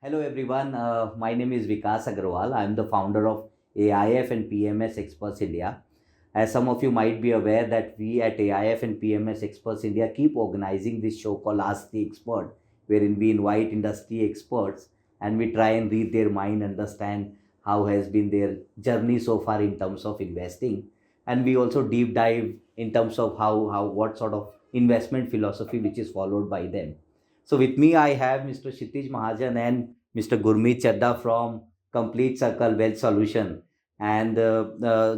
Hello everyone, my name is Vikas Agrawal. I am the founder of AIF and PMS Experts India. As some of you might be aware that we at AIF and PMS Experts India keep organizing this show called Ask the Expert, wherein we invite industry experts and we try and read their mind, understand how has been their journey so far in terms of investing. And we also deep dive in terms of what sort of investment philosophy which is followed by them. So with me, I have Mr. Kshitiz Mahajan and Mr. Gurmeet Chadha from Complete Circle Wealth Solution. And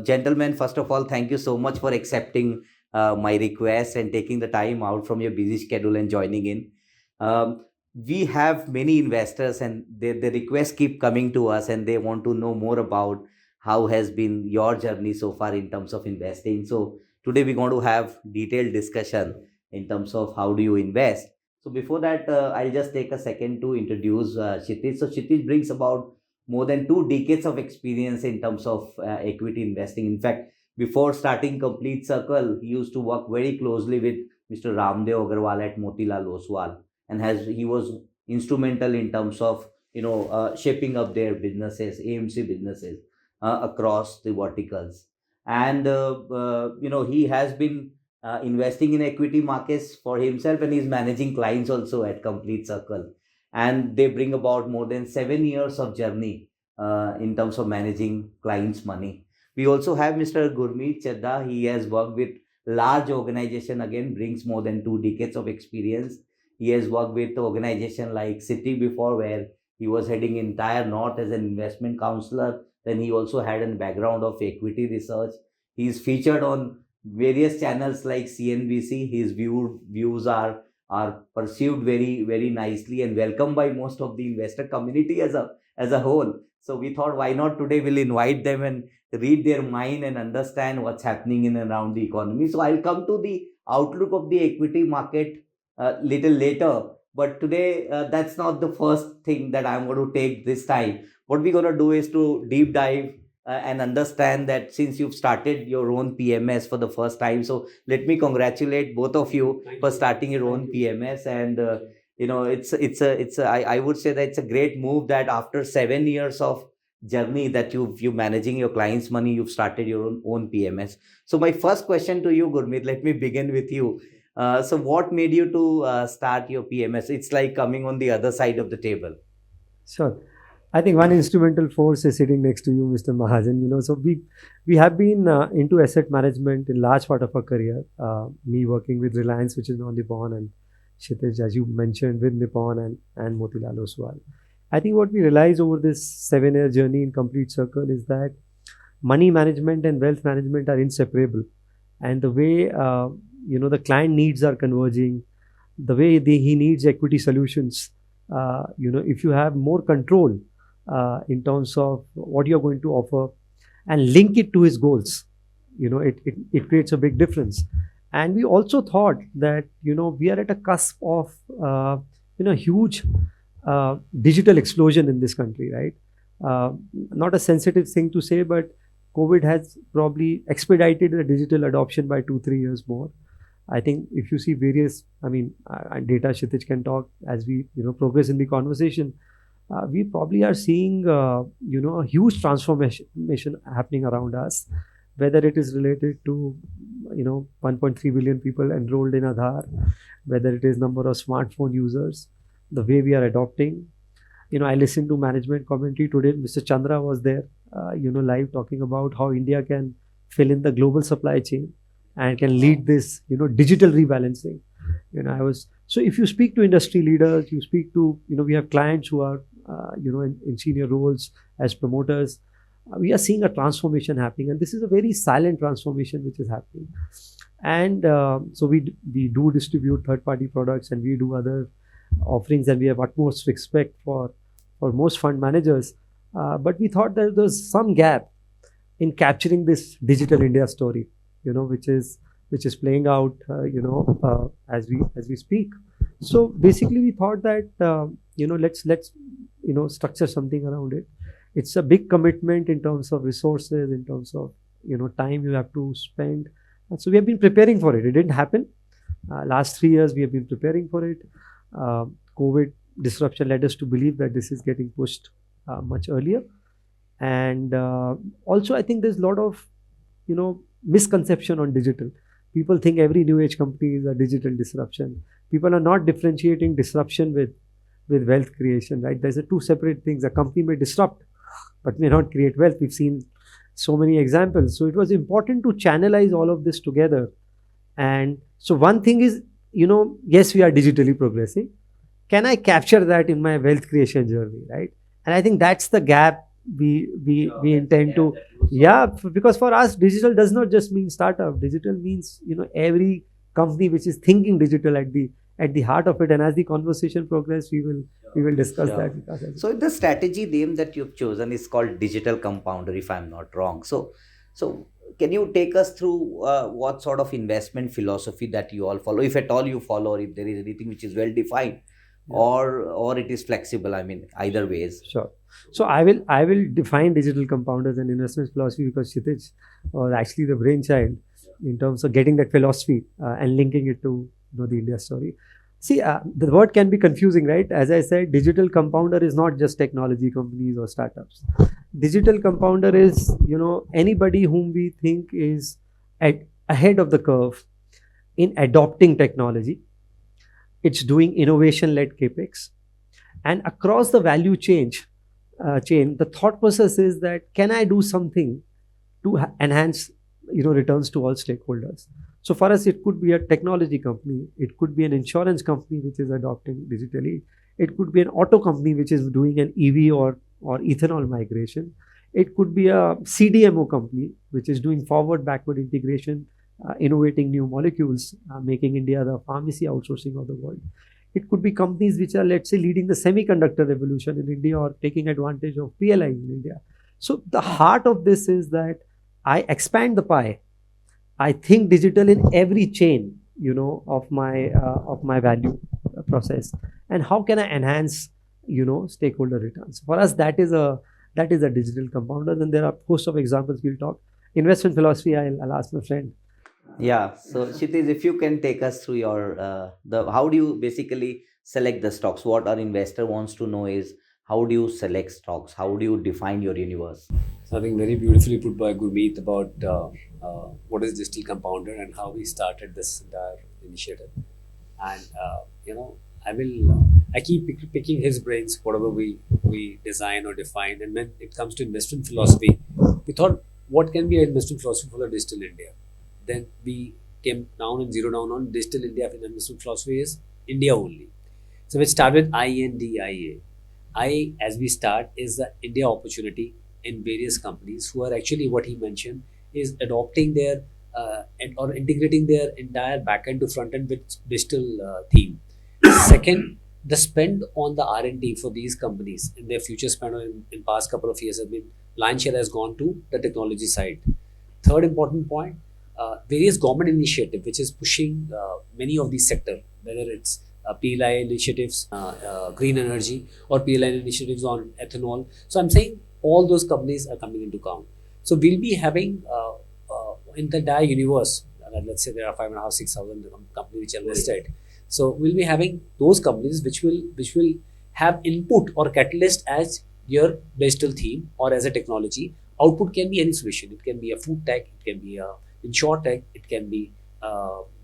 gentlemen, first of all, thank you so much for accepting my request and taking the time out from your busy schedule and joining in. We have many investors and their requests keep coming to us and they want to know more about how has been your journey so far in terms of investing. So today we're going to have detailed discussion in terms of how do you invest. So before that, I'll just take a second to introduce Kshitiz. So Kshitiz brings about more than 2 decades of experience in terms of equity investing. In fact, before starting Complete Circle, he used to work very closely with Mr. Ramdev Agrawal at Motilal Oswal, and he was instrumental in terms of shaping up their businesses, AMC businesses across the verticals. And he has been investing in equity markets for himself and he's managing clients also at Complete Circle. And they bring about more than 7 years of journey in terms of managing clients' money. We also have Mr. Gurmeet Chadha. He has worked with large organization, again, brings more than 2 decades of experience. He has worked with organization like City before, where he was heading entire North as an investment counselor. Then he also had a background of equity research. He's featured on various channels like CNBC. His views are perceived very nicely and welcomed by most of the investor community as a whole. So we thought, why not today we'll invite them and read their mind and understand what's happening in and around the economy. So I'll come to the outlook of the equity market little later. But today, that's not the first thing that I'm going to take this time. What we're going to do is to deep dive and understand that since you've started your own PMS for the first time. So let me congratulate both of you for starting your own PMS. And I would say that it's a great move that after 7 years of journey that you managing your clients' money, you've started your own PMS. So my first question to you, Gurmeet, let me begin with you. So what made you to start your PMS? It's like coming on the other side of the table. Sure. I think one instrumental force is sitting next to you, Mr. Mahajan. So we have been into asset management in large part of our career. Me working with Reliance, which is now Nippon, and Kshitiz, as you mentioned, with Nippon and Motilal Oswal. I think what we realized over this 7-year journey in Complete Circle is that money management and wealth management are inseparable, and the way the client needs are converging, the way he needs equity solutions. If you have more control in terms of what you're going to offer and link it to his goals, it creates a big difference. And we also thought that we are at a cusp of huge digital explosion in this country, right? Not a sensitive thing to say, but COVID has probably expedited the digital adoption by 2-3 years more. I think if you see various, data, Kshitij can talk as we progress in the conversation. We probably are seeing a huge transformation happening around us, whether it is related to 1.3 billion people enrolled in Aadhaar, whether it is number of smartphone users, the way we are adopting. I listened to management commentary today. Mr. Chandra was there, live talking about how India can fill in the global supply chain and can lead this, digital rebalancing. So if you speak to industry leaders, you speak to, we have clients who are, in senior roles as promoters. We are seeing a transformation happening, and this is a very silent transformation which is happening. And so we do distribute third-party products, and we do other offerings, and we have utmost respect for most fund managers. But we thought that there was some gap in capturing this digital India story, which is playing out, as we speak. So basically, we thought that let's structure something around it. It's a big commitment in terms of resources, in terms of time you have to spend. And so we have been preparing for it. It didn't happen. Last 3 years we have been preparing for it. COVID disruption led us to believe that this is getting pushed much earlier. And also, I think there's a lot of, misconception on digital. People think every new age company is a digital disruption. People are not differentiating disruption with wealth creation, right? There's two separate things. A company may disrupt, but may not create wealth. We've seen so many examples. So it was important to channelize all of this together. And so one thing is, yes, we are digitally progressing. Can I capture that in my wealth creation journey, right? And I think that's the gap we intend to, because for us, digital does not just mean startup. Digital means, every company which is thinking digital at the heart of it. And as the conversation progresses, we will discuss that. So the strategy name that you've chosen is called Digital Compounder, if I'm not wrong. So can you take us through what sort of investment philosophy that you all follow, if at all you follow, or if there is anything which is well defined, or it is flexible? I mean, either ways. Sure. So I will define digital compounders and investment philosophy, because Kshitiz was actually the brainchild in terms of getting that philosophy and linking it to the India story. See, the word can be confusing, right? As I said, digital compounder is not just technology companies or startups. Digital compounder is, anybody whom we think is ahead of the curve in adopting technology. It's doing innovation-led capex, and across the value chain, the thought process is that, can I do something to enhance, returns to all stakeholders? So for us, it could be a technology company, it could be an insurance company which is adopting digitally, it could be an auto company which is doing an EV or ethanol migration, it could be a CDMO company which is doing forward-backward integration, innovating new molecules, making India the pharmacy outsourcing of the world. It could be companies which are, let's say, leading the semiconductor revolution in India or taking advantage of PLI in India. So the heart of this is that I expand the pie. I think digital in every chain, of my value process, and how can I enhance, stakeholder returns? For us, that is a digital compounder. And there are a host of examples we'll talk. Investment philosophy, I'll ask my friend. Yeah. So Kshitiz, if you can take us through your how do you basically select the stocks? What our investor wants to know is, how do you select stocks? How do you define your universe? So I think very beautifully put by Gurmeet about what is digital compounder and how we started this entire initiative. And I keep picking his brains, whatever we design or define. And when it comes to investment philosophy, we thought, what can be an investment philosophy for the digital India? Then we came down and zeroed down on digital India. Investment philosophy is India only. So we start with INDIA. I, as we start, is the India opportunity in various companies who are actually, what he mentioned, is adopting their or integrating their entire backend to front end with digital theme. Second, the spend on the R&D for these companies in their future spend in past couple of years has been, lion share has gone to the technology side. Third important point, various government initiative which is pushing many of these sectors, whether it's PLI initiatives, green energy, or PLI initiatives on ethanol. So I'm saying all those companies are coming into count. So we'll be having in the entire universe, let's say there are 5,500, 6,000 companies which are listed. So we'll be having those companies which will have input or catalyst as your digital theme or as a technology. Output can be any solution. It can be a food tech, it can be a insure tech, it can be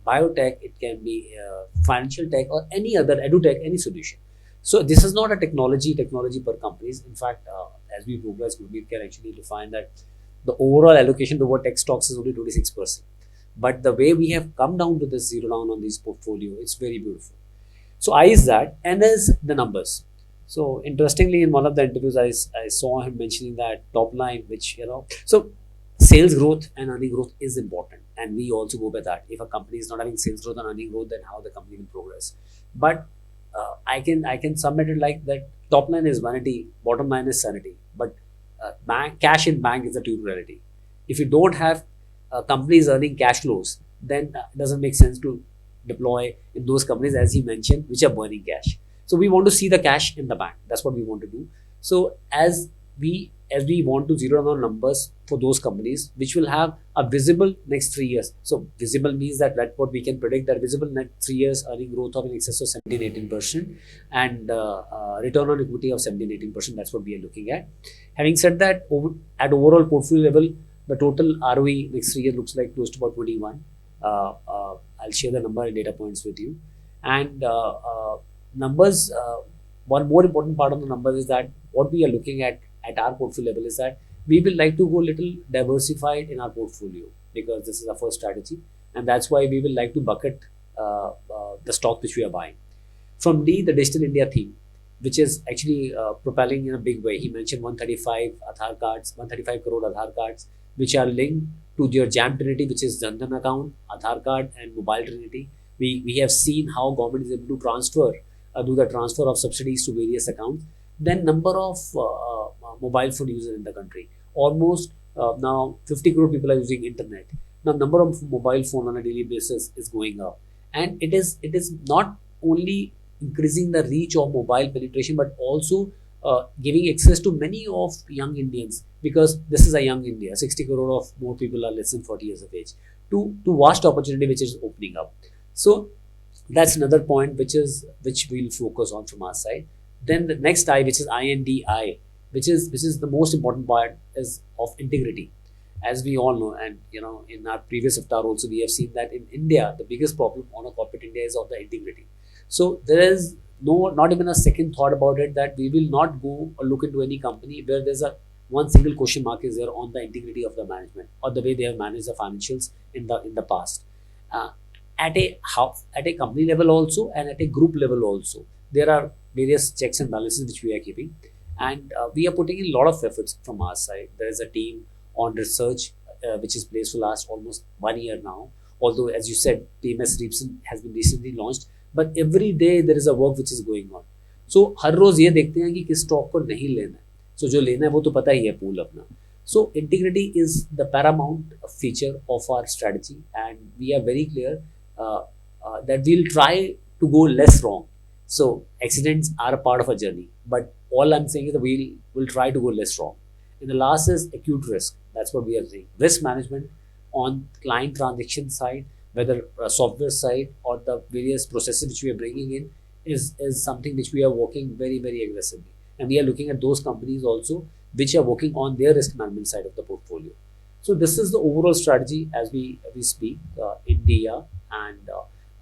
biotech, it can be financial tech, or any other edutech, any solution. So this is not a technology per companies. In fact, as we progress, we can actually define that the overall allocation toward tech stocks is only 26%. But the way we have come down to this zero down on this portfolio, it's very beautiful. So I is that, and there's the numbers. So interestingly, in one of the interviews, I saw him mentioning that top line, which, so sales growth and earning growth is important. And we also go by that. If a company is not having sales growth and earning growth, then how the company will progress. But I can submit it like that. Top line is vanity, bottom line is sanity. But cash in bank is a true reality. If you don't have companies earning cash flows, then it doesn't make sense to deploy in those companies, as he mentioned, which are burning cash. So we want to see the cash in the bank. That's what we want to do. So as as we want to zero down on numbers for those companies which will have a visible next 3 years. So visible means that what we can predict, that visible next 3 years earning growth of in excess of 17-18% and return on equity of 17-18%. That's what we are looking at. Having said that, at overall portfolio level, the total ROE next 3 years looks like close to about 21. I'll share the number and data points with you. And numbers, one more important part of the numbers is that what we are looking at our portfolio level is that we will like to go little diversified in our portfolio, because this is our first strategy, and that's why we will like to bucket the stock which we are buying. From D, the Digital India theme, which is actually propelling in a big way. He mentioned 135 crore Aadhaar cards, which are linked to your Jam Trinity, which is Jan Dhan account, Aadhaar card, and Mobile Trinity. We have seen how government is able to transfer, do the transfer of subsidies to various accounts. Then number of mobile phone users in the country. Almost now 50 crore people are using internet. Now number of mobile phone on a daily basis is going up. And it is not only increasing the reach of mobile penetration, but also giving access to many of young Indians, because this is a young India. 60 crore of more people are less than 40 years of age. To vast opportunity which is opening up. So that's another point which we'll focus on from our side. Then the next I, which is INDI, which is the most important part, is of integrity. As we all know, and in our previous avatar also, we have seen that in India, the biggest problem on a corporate India is of the integrity. So there is not even a second thought about it, that we will not go or look into any company where there's one single question mark is there on the integrity of the management or the way they have managed the financials in the past. At a company level also, and at a group level also, there are various checks and balances which we are keeping, and we are putting in a lot of efforts from our side. There is a team on research which is placed for last almost 1 year now. Although, as you said, PMS has been recently launched, but every day there is a work which is going on. So हर रोज ये देखते हैं कि किस stock को नहीं लेना है. So जो लेना है वो तो पता ही है पूल अपना. So integrity is the paramount feature of our strategy, and we are very clear that we'll try to go less wrong. So accidents are a part of a journey, but all I'm saying is that we'll try to go less wrong. And the last is acute risk. That's what we are saying. Risk management on client transaction side, whether software side or the various processes which we are bringing in, is something which we are working very, very aggressively. And we are looking at those companies also which are working on their risk management side of the portfolio. So this is the overall strategy as we speak, India, and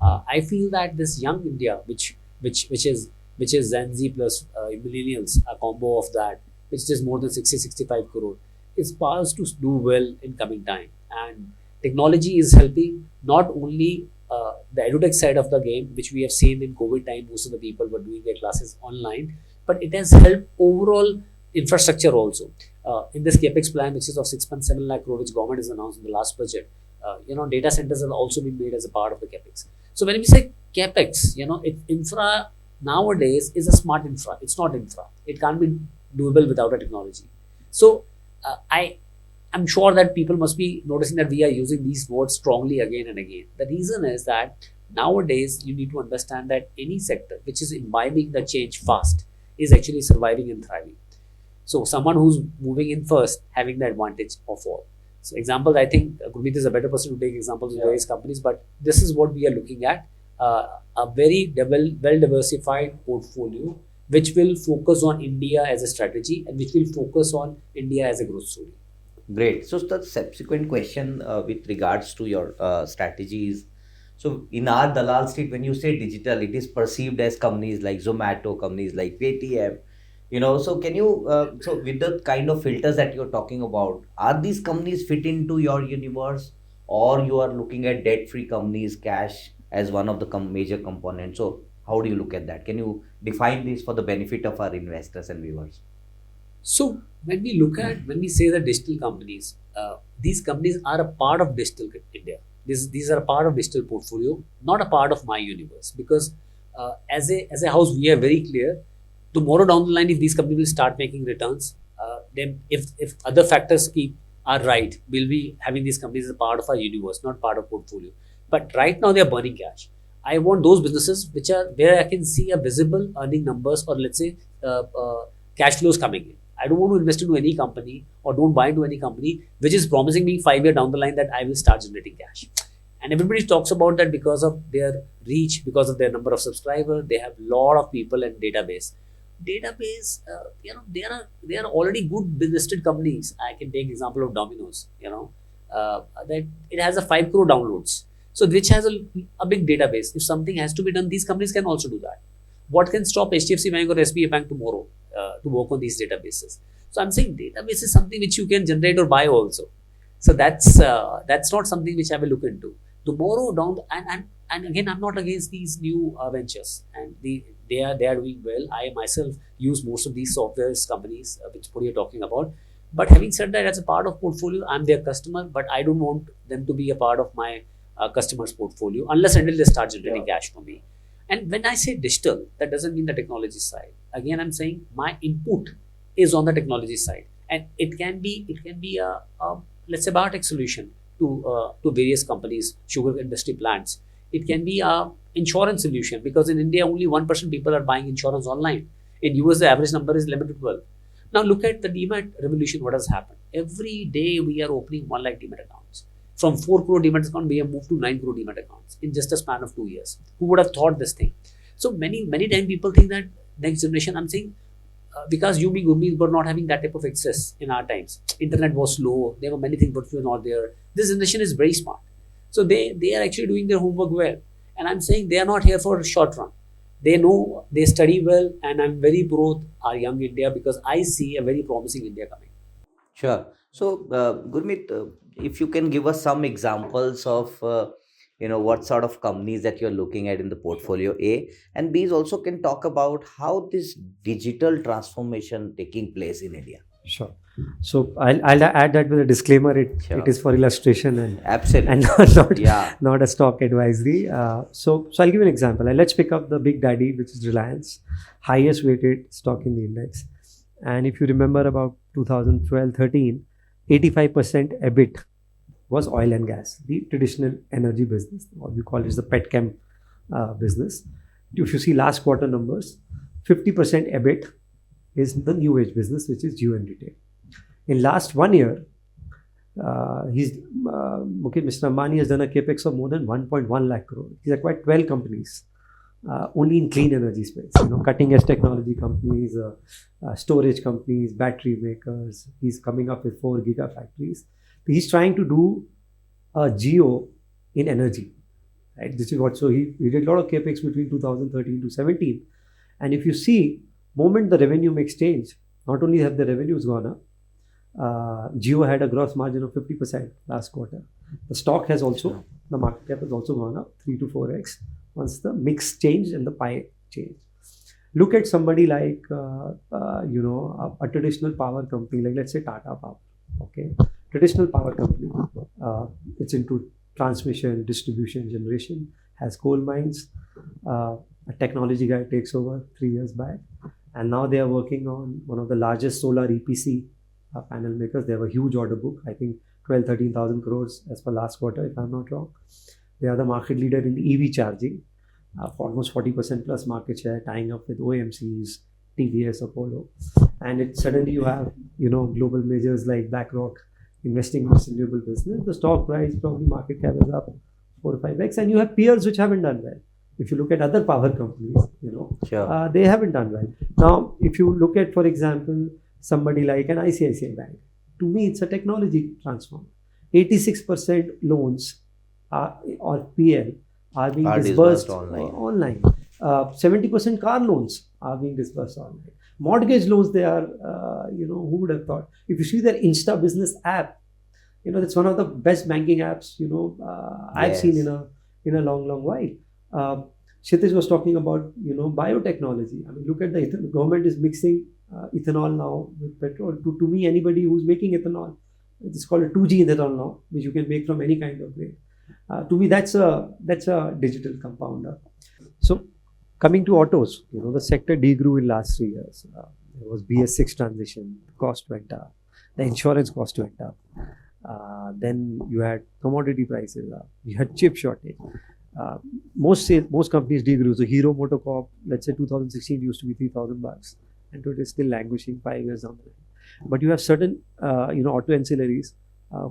I feel that this young India, which is Gen Z plus millennials, a combo of that, which is more than 60-65 crore, is poised to do well in coming time. And technology is helping not only the edutech side of the game, which we have seen in COVID time, most of the people were doing their classes online, but it has helped overall infrastructure also. In this capex plan, which is of 6.7 lakh crore, which government has announced in the last budget, data centers have also been made as a part of the capex. So when we say capex, infra nowadays is a smart infra. It's not infra. It can't be doable without a technology. So I'm sure that people must be noticing that we are using these words strongly again and again. The reason is that nowadays you need to understand that any sector which is imbibing the change fast is actually surviving and thriving. So someone who's moving in first, having the advantage of all. So examples, I think Gurmeet is a better person to take examples of various companies, but this is what we are looking at, a very well-diversified portfolio which will focus on India as a strategy and which will focus on India as a growth story. Great. So the subsequent question with regards to your strategies. So in our Dalal Street, when you say digital, it is perceived as companies like Zomato, companies like Paytm. So can you, so with the kind of filters that you're talking about, are these companies fit into your universe, or you are looking at debt-free companies, cash as one of the major components? So how do you look at that? Can you define this for the benefit of our investors and viewers? So when we say the digital companies, these companies are a part of digital India. These are a part of digital portfolio, not a part of my universe, because as a house, we are very clear. Tomorrow down the line, if these companies will start making returns, then if other factors are right, we'll be having these companies as a part of our universe, not part of portfolio. But right now they are burning cash. I want those businesses where I can see a visible earning numbers, or let's say cash flows coming in. I don't want to invest into any company or don't buy into any company which is promising me 5 years down the line that I will start generating cash. And everybody talks about that because of their reach, because of their number of subscribers. They have a lot of people and database. They are already good listed companies. I can take example of Domino's. That it has a 5 crore downloads. So which has a big database. If something has to be done, these companies can also do that. What can stop HDFC Bank or SBI Bank tomorrow to work on these databases? So I'm saying database is something which you can generate or buy also. So that's not something which I will look into. Tomorrow down and again, I'm not against these new ventures, and they are doing well. I myself use most of these software companies which you're talking about. But having said that, as a part of portfolio, I'm their customer, but I don't want them to be a part of my customer's portfolio unless until they start generating cash for me. And when I say digital, that doesn't mean the technology side. Again, I'm saying my input is on the technology side, and it can be a let's say biotech solution to various companies, sugar industry plants. It can be a insurance solution, because in India only 1% people are buying insurance online. In US the average number is 11 to 12. Now look at the Demat revolution. What has happened? Every day we are opening 1 lakh Demat accounts. From 4 crore Demat accounts, we have moved to 9 crore Demat accounts in just a span of 2 years. Who would have thought this thing? So many times people think that next generation, I'm saying, because you being Gurmeet were not having that type of access in our times. Internet was slow. There were many things but were not there. This generation is very smart. So they are actually doing their homework well. And I'm saying they are not here for a short run. They know, they study well, and I'm very pro our young India, because I see a very promising India coming. Sure. So, Gurmeet, if you can give us some examples of what sort of companies that you're looking at in the portfolio, A, and B is also can talk about how this digital transformation taking place in India. Sure. So I'll add that with a disclaimer. Sure. It is for illustration and Absolutely. not a stock advisory. So I'll give you an example. Let's pick up the big daddy, which is Reliance, highest weighted stock in the index. And if you remember about 2012-13, 85% EBIT was oil and gas, the traditional energy business, or we call it the petchem business. If you see last quarter numbers, 50% EBIT is the new age business, which is Jio and retail. In last 1 year, Mr. Ambani has done a capex of more than 1.1 lakh crore. He's acquired 12 companies only in clean energy space. Cutting edge technology companies, storage companies, battery makers. He's coming up with 4 gigafactories. He's trying to do a Jio in energy. Right? This is what. So he did a lot of capex between 2013 to 17, and if you see, moment the revenue mix changed, not only have the revenues gone up, Jio had a gross margin of 50% last quarter. The stock has also, the market cap has also gone up 3 to 4x once the mix changed and the pie changed. Look at somebody like, a traditional power company, like let's say Tata Power. Okay, traditional power company. It's into transmission, distribution, generation, has coal mines. A technology guy takes over 3 years back. And now they are working on one of the largest solar EPC panel makers. They have a huge order book, I think 13,000 crores as per last quarter, if I'm not wrong. They are the market leader in EV charging, for almost 40% plus market share, tying up with OMCs, TVS, Apollo. And suddenly you have, global majors like BlackRock investing in this renewable business. The stock price, probably market cap is up 4 or 5x. And you have peers which haven't done well. If you look at other power companies, Sure. They haven't done well. Now, if you look at, for example, somebody like an ICICI Bank, to me, it's a technology transform. 86% loans or PL are being disbursed online. 70% car loans are being disbursed online. Mortgage loans, they are, who would have thought? If you see their Insta Business app, that's one of the best banking apps, I've seen in a long while. Kshitiz was talking about, biotechnology. I mean, look at the government is mixing ethanol now with petrol. To me, anybody who's making ethanol, it's called a 2G ethanol now, which you can make from any kind of grain. To me, that's a digital compounder. So, coming to autos, the sector degrew in last 3 years. There was BS6 transition, cost went up, the insurance cost went up. Then you had commodity prices up, you had chip shortage. Most companies degrew. So Hero MotoCorp, let's say 2016 used to be $3,000, and it is still languishing 5 years down the line. But you have certain, auto ancillaries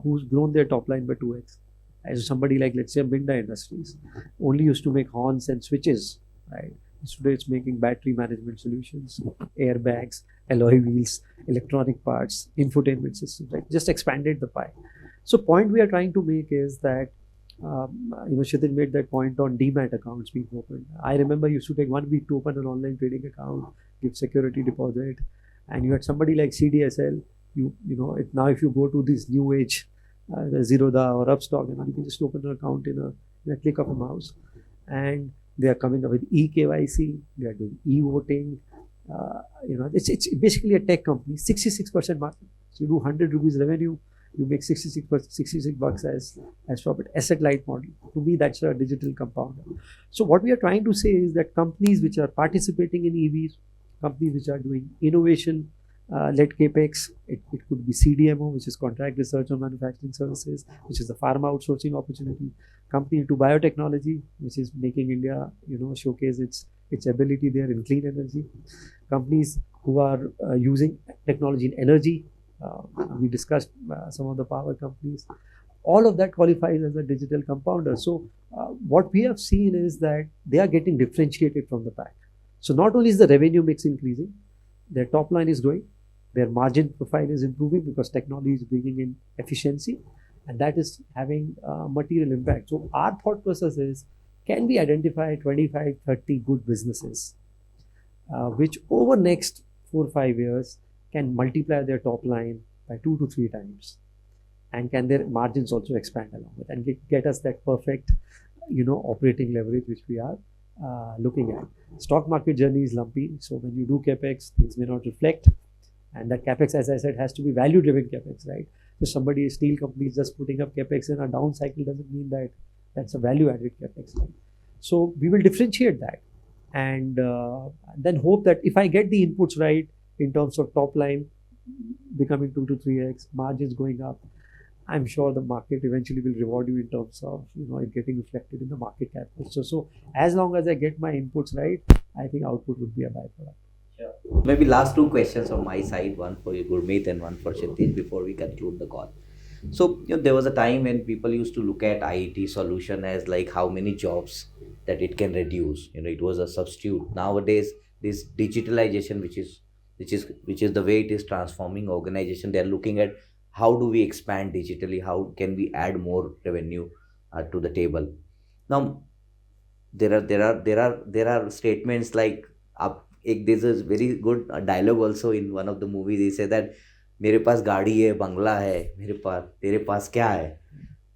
who's grown their top line by 2x. As somebody like, let's say, Minda Industries, only used to make horns and switches, right? Today it's making battery management solutions, airbags, alloy wheels, electronic parts, infotainment systems, right? Just expanded the pie. So point we are trying to make is that, Kshitiz made that point on demat accounts being opened. I remember used to take 1 week to open an online trading account, give security deposit, and you had somebody like CDSL. Now if you go to this new age, Zerodha or Upstock, you can just open an account in a click of a mouse, and they are coming up with e-KYC. They are doing e-voting. It's basically a tech company. 66% margin. So you do 100 rupees revenue, you make 66 bucks as profit. Asset light model. To me, that's a digital compounder. So what we are trying to say is that companies which are participating in EVs, companies which are doing innovation led capex, it could be CDMO, which is contract research on manufacturing services, which is the pharma outsourcing opportunity, company into biotechnology, which is making India showcase its ability there in clean energy, companies who are using technology in energy. We discussed some of the power companies. All of that qualifies as a digital compounder. So what we have seen is that they are getting differentiated from the pack. So not only is the revenue mix increasing, their top line is growing, their margin profile is improving because technology is bringing in efficiency, and that is having material impact. So our thought process is, can we identify 25, 30 good businesses which over next 4 or 5 years can multiply their top line by 2 to 3 times, and can their margins also expand along with, and get us that perfect operating leverage which we are looking at. Stock market journey is lumpy, so when you do capex, things may not reflect, and that capex, as I said, has to be value driven capex, right? So somebody, steel company, is just putting up capex in a down cycle doesn't mean that that's a value added capex, right? So we will differentiate that, and then hope that if I get the inputs right in terms of top line becoming 2 to 3x, margins going up, I'm sure the market eventually will reward you in terms of it getting reflected in the market cap. So as long as I get my inputs right, I think output would be a byproduct. Sure. Maybe last 2 questions from my side, one for you, Gurmeet, and one for Kshitiz, before we conclude the call. So there was a time when people used to look at IET solution as like how many jobs that it can reduce. It was a substitute. Nowadays, this digitalization, which is the way it is transforming organization, they are looking at how do we expand digitally, how can we add more revenue to the table. Now there are statements like there's a very good dialogue also in one of the movies. He said that मेरे पास गाड़ी है, बंगला है, तेरे पास क्या है?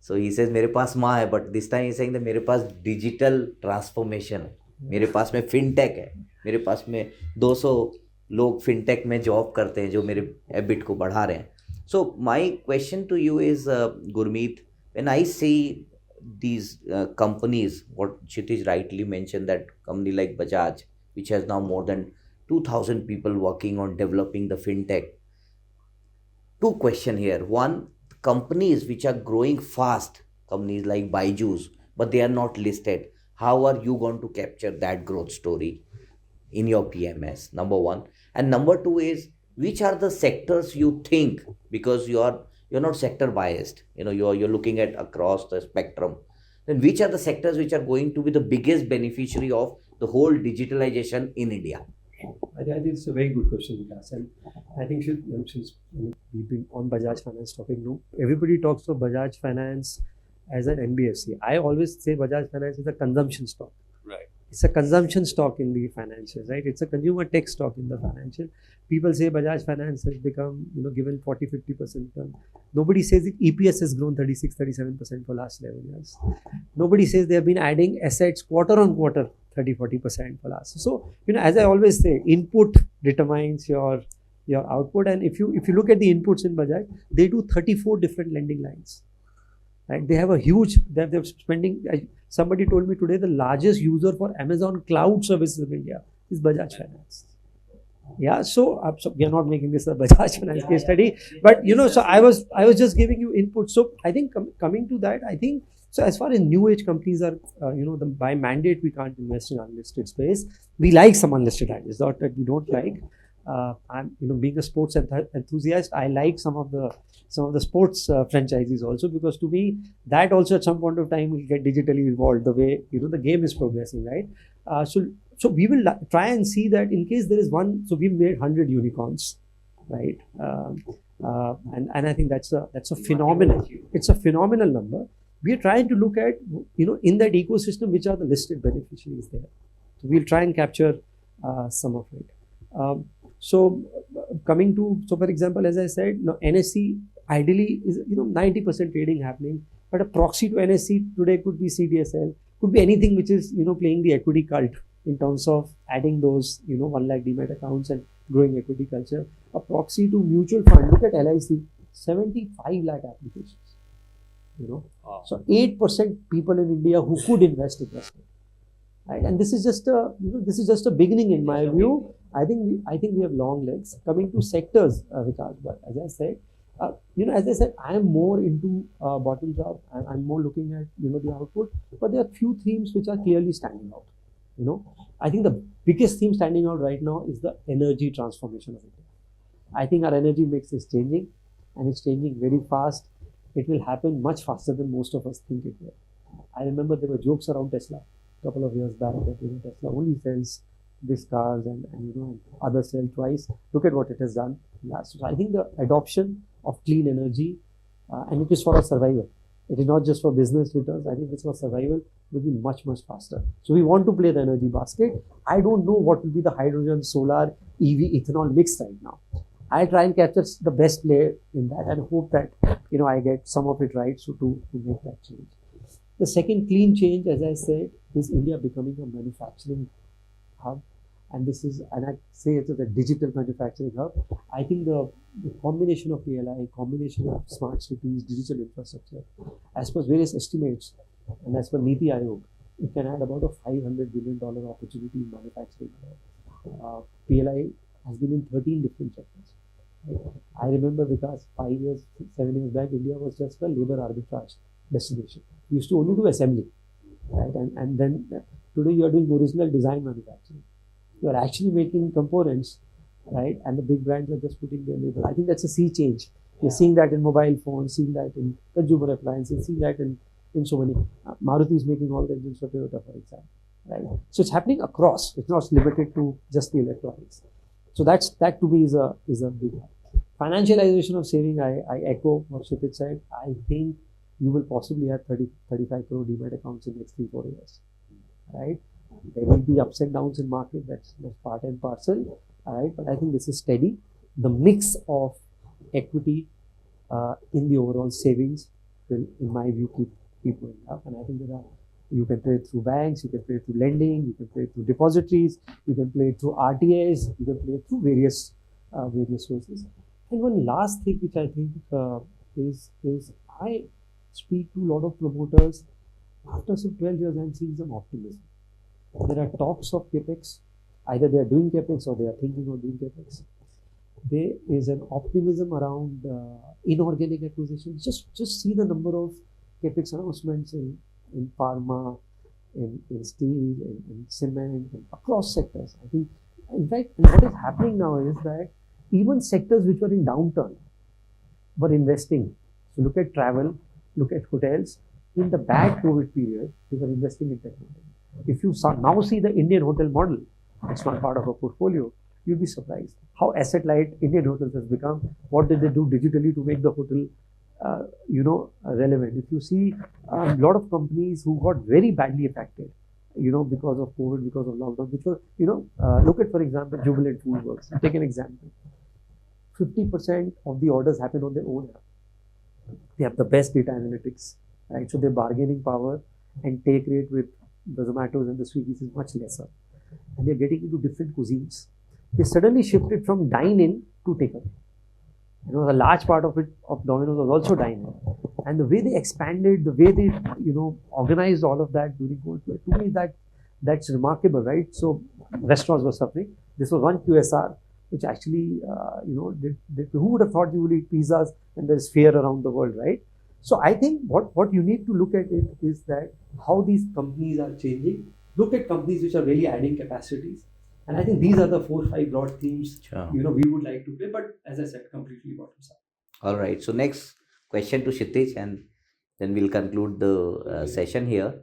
So he says मेरे पास माँ है, but this time he's saying that मेरे पास digital transformation है, मेरे पास में fintech है, मेरे पास में 200 लोग fintech में जॉब करते हैं जो मेरे EBIT को बढ़ा रहे हैं. So my question to you is, Gurmeet, when I see these companies, what Kshitiz rightly mentioned, that company like Bajaj, which has now more than 2,000 people working on developing the fintech. 2 questions here. One, companies which are growing fast, companies like Byju's, but they are not listed. How are you going to capture that growth story in your PMS? Number 1. And number 2 is, which are the sectors you think, because you're not sector biased, you're looking at across the spectrum, then which are the sectors which are going to be the biggest beneficiary of the whole digitalization in India? I think it's a very good question, Vikas. And I think since we've been on Bajaj Finance topic, everybody talks of Bajaj Finance as an NBFC. I always say Bajaj Finance is a consumption stock. Right. It's a consumption stock in the financials, right? It's a consumer tech stock in the financial. People say Bajaj Finance has become, given 40-50% return. Nobody says the EPS has grown 36-37% for last 11 years. Nobody says they have been adding assets quarter on quarter 30-40% for last. So, as I always say, input determines your output. And if you look at the inputs in Bajaj, they do 34 different lending lines. Right? They have a huge, they're spending, somebody told me today, the largest user for Amazon cloud services in India is Bajaj Finance. Yeah, so we are not making this a Bajaj Finance case study, but so I was just giving you input. So I think coming to that, I think, so as far as new age companies are, by mandate, we can't invest in unlisted space. We like some unlisted ideas, not that we don't like. I'm, being a sports enthusiast, I like some of the sports franchises also, because to me that also at some point of time will get digitally involved the way the game is progressing, right? So we will try and see that in case there is one. So we made 100 unicorns, right? And I think that's a phenomenal. It's a phenomenal number. We are trying to look at in that ecosystem which are the listed beneficiaries there. So we'll try and capture some of it. Coming to, for example, as I said, NSE ideally is 90% trading happening, but a proxy to NSE today could be CDSL, could be anything which is playing the equity cult in terms of adding those 1 lakh demat accounts and growing equity culture. A proxy to mutual fund, look at LIC, 75 lakh applications. So 8% people in India who could invest. Right? And this is just a beginning in my view. I think we have long legs. Coming to sectors, Vikas, but as I said, I am more into bottoms up. I'm more looking at the output. But there are few themes which are clearly standing out. I think the biggest theme standing out right now is the energy transformation of India. I think our energy mix is changing, and it's changing very fast. It will happen much faster than most of us think it will. I remember there were jokes around Tesla a couple of years back that Tesla only sells these cars and others sell twice. Look at what it has done. So I think the adoption of clean energy, and it is for our survival. It is not just for business returns. I think it's for survival, will be much, much faster. So we want to play the energy basket. I don't know what will be the hydrogen, solar, EV, ethanol mix right now. I'll try and capture the best player in that and hope that I get some of it right, so to make that change. The second clean change, as I said, is India becoming a manufacturing hub. And I say it's a digital manufacturing hub. I think the combination of PLI, combination of smart cities, digital infrastructure, as per various estimates and as per Niti Aayog, it can add about a $500 billion opportunity in manufacturing. PLI has been in 13 different sectors. Right? I remember because 7 years back, India was just a labor arbitrage destination. We used to only do assembly, right? And then today you are doing original design manufacturing. You are actually making components, right? And the big brands are just putting their label. I think that's a sea change. You're seeing that in mobile phones, seeing that in consumer appliances, seeing that in so many. Maruti is making all the engines for Toyota, for example, right? So it's happening across. It's not limited to just the electronics. So that to me is a big one. Financialization of saving, I echo what Kshitiz said. I think you will possibly have 35 crore demat accounts in the next 3-4 years, right? There will be ups and downs in market. That's part and parcel, right? But I think this is steady. The mix of equity in the overall savings will, in my view, keep going up. And I think you can play it through banks, you can play it through lending, you can play it through depositories, you can play it through RTAs, you can play it through various sources. And one last thing which I think is I speak to a lot of promoters. After some 12 years, I'm seeing some optimism. There are talks of capex. Either they are doing capex or they are thinking of doing capex. There is an optimism around inorganic acquisitions. Just see the number of capex announcements in pharma, in steel, in cement, across sectors. I think, in fact, what is happening now is that even sectors which were in downturn were investing. So look at travel, look at hotels. In the bad COVID period, they were investing in technology. If you now see the Indian hotel model, it's not part of a portfolio, you'll be surprised how asset-light Indian hotels has become. What did they do digitally to make the hotel, relevant? If you see a lot of companies who got very badly affected, because of COVID, because of lockdown, which were, look at, for example, Jubilant Foodworks. Take an example. 50% of the orders happen on their own app. They have the best data analytics, right? So their bargaining power and take rate with the Zomatos and the Swiggies is much lesser. And they're getting into different cuisines. They suddenly shifted from dine-in to takeaway. A large part of Domino's was also dine-in. And the way they expanded, the way they, organized all of that during COVID, to me that's remarkable, right? So restaurants were suffering. This was one QSR which actually, who would have thought you would eat pizzas and there's fear around the world, right? So I think what you need to look at it is that how these companies are changing. Look at companies which are really adding capacities. And I think these are the 4-5 broad themes Sure. we would like to play. But as I said, completely bottoms up. All right. So next question to Kshitiz, and then we'll conclude the session here.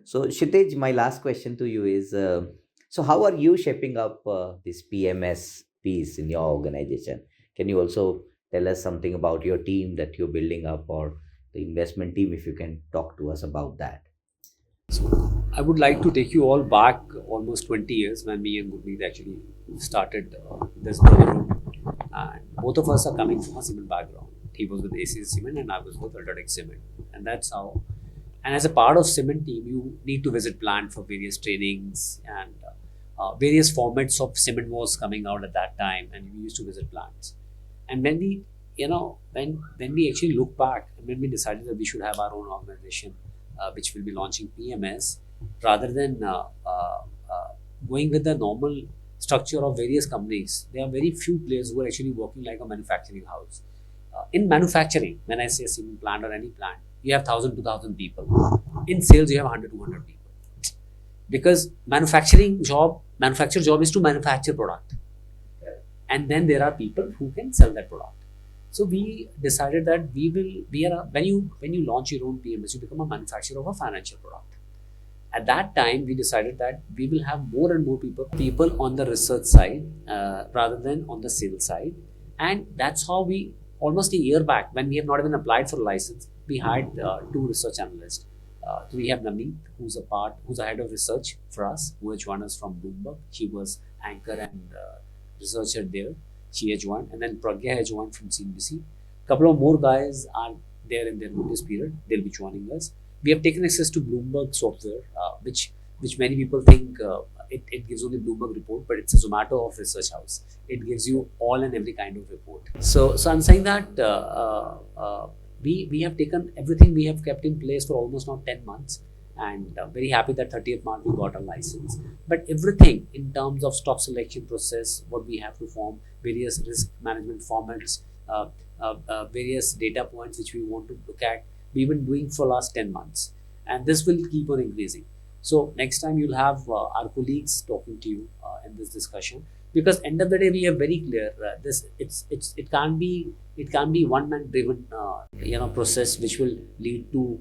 So Kshitiz, my last question to you is: so how are you shaping up this PMS piece in your organization? Can you also tell us something about your team that you're building up, or the investment team, if you can talk to us about that? I would like to take you all back almost 20 years when me and Gurmeet actually started this journey. And both of us are coming from a cement background. He was with ACC Cement and I was with UltraTech Cement. And that's how. And as a part of cement team, you need to visit plant for various trainings and various formats of cement was coming out at that time, and we used to visit plants. And when we, when we actually look back and when we decided that we should have our own organization, which will be launching PMS, rather than going with the normal structure of various companies, there are very few players who are actually working like a manufacturing house. In manufacturing, when I say a cement plant or any plant, you have 1,000, 2,000 people. In sales, you have 100, 200 people. Because manufacturer job is to manufacture product. And then there are people who can sell that product. So we decided that when you launch your own PMS, you become a manufacturer of a financial product. At that time, we decided that we will have more and more people on the research side rather than on the sales side. And that's how we, almost a year back, when we have not even applied for a license, we hired 2 research analysts. We have Navneet, who's a head of research for us, who has joined us from Bloomberg. She was anchor and researcher there. She has joined, and then Pragya has joined from CNBC. Couple of more guys are there in their notice period. They'll be joining us. We have taken access to Bloomberg software, which many people think it gives only Bloomberg report, but it's a Zomato of research house. It gives you all and every kind of report. So I'm saying that we have taken everything, we have kept in place for almost now 10 months, and very happy that 30th March we got our license. But everything in terms of stock selection process, what we have to form, various risk management formats, various data points which we want to look at, we've been doing for last 10 months, and this will keep on increasing. So next time you'll have our colleagues talking to you in this discussion, because end of the day we are very clear it can't be one man driven process which will lead to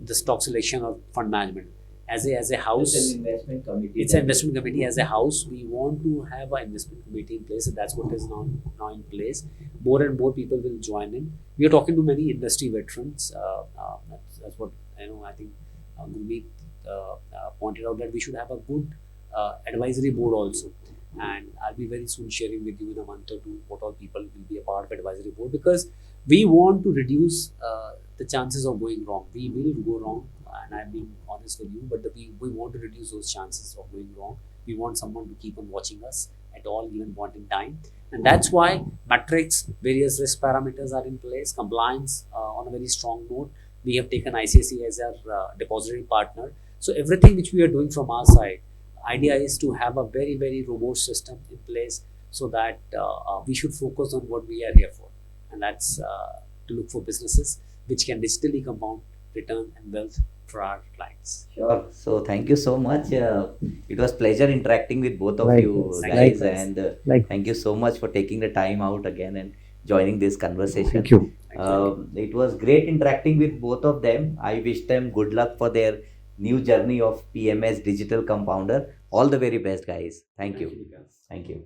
the stock selection or fund management. As a house, It's an investment committee. It's an investment committee. As a house, we want to have an investment committee in place, and that's what is now in place. More and more people will join in. We are talking to many industry veterans. That's what I think Gurmeet pointed out, that we should have a good advisory board also. And I'll be very soon sharing with you in a month or two what all people will be a part of advisory board, because we want to reduce the chances of going wrong. We will go wrong, and I'm being honest with you, but we want to reduce those chances of going wrong. We want someone to keep on watching us at all given point in time, and that's why metrics, various risk parameters are in place, compliance on a very strong note. We have taken ICICI as our depository partner. So everything which we are doing from our side, idea is to have a very, very robust system in place, so that we should focus on what we are here for, and that's to look for businesses which can digitally compound return and wealth for our clients. Sure. So thank you so much. It was pleasure interacting with both of you Likewise. guys, and Likewise. thank you so much for taking the time out again and joining this conversation. Thank you. It was great interacting with both of them. I wish them good luck for their new journey of PMS Digital Compounder. All the very best, guys. Thank you. Thank you.